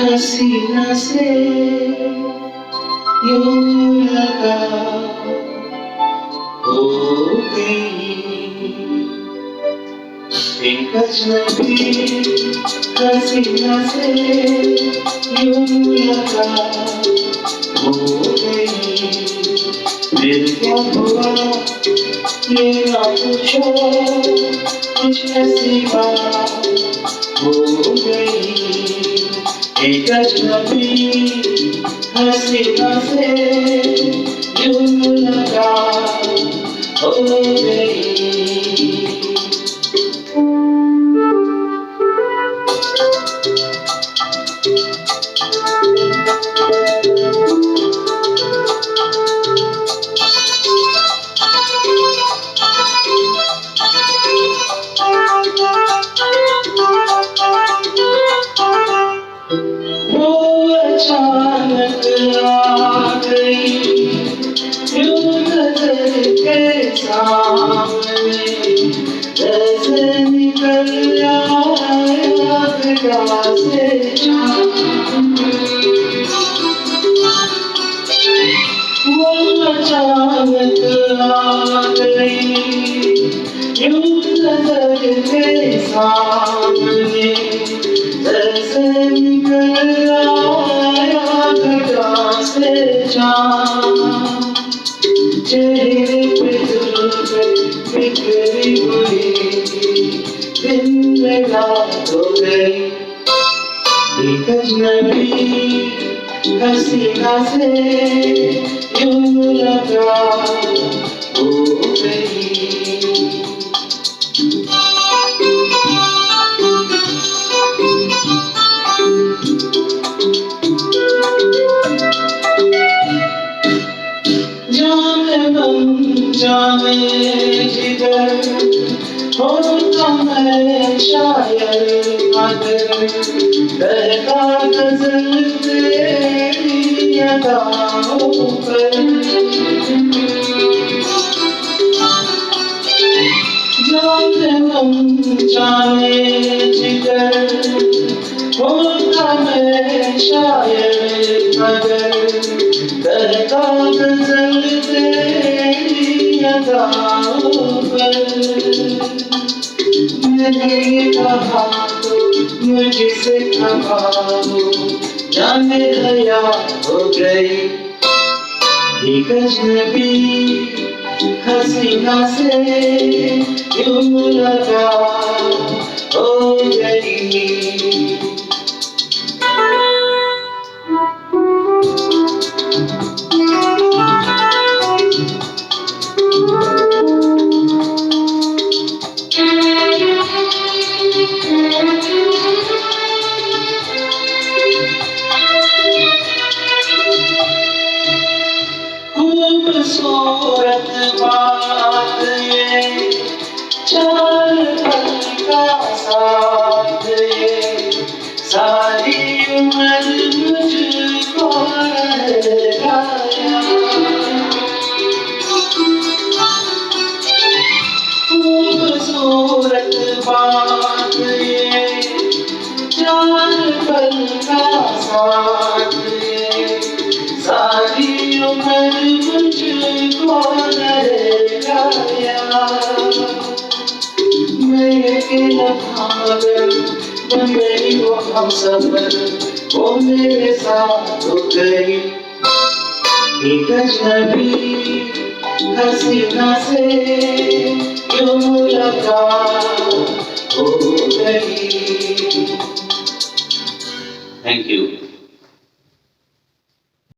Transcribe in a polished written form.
हसीना से यूं लगा हो गई एक अजनबी हसीना से यूं लगा हो गई फिर क्या हुआ ये ना पूछो कुछ ऐसी बात हो गई एक अजनबी हसीना से यूं लगा हो गई। वो अचानक आ गई यूं नजर के सामने जैसे निकल आया गया से वो अचानक आ गई यूं नजर के सामने जैसे निकल आया गया से चाँद चेहरे पे जुल्फ़े बिखरी हुई दिन में रात हो गई एक अजनबी हसीना से यूं लगा हो गई। जाने मन जाने जिधर होता मैं शायर मगर बहता गजल तेरी अदाओं पर जाने मन जाने जिधर होता मैं शायर मगर बहता गजल तेरी अदाओं पर मैंने कहा तो मुझसे खफा हो जाने दया हो गई एक अजनबी हसीना से यूं लगा हो गई। खूबसूरत बात ये चार पल का साथ ये सारी उम्र मुझको लगाया खूबसूरत बात ये चार पल का साथ ये सारी उम्र मुझको लगाया मैं अकेला था मगर बन गई वो हमसफर वो मेरे साथ हो गई एक अजनबी हसीना से यूं लगा हो गई। Thank you.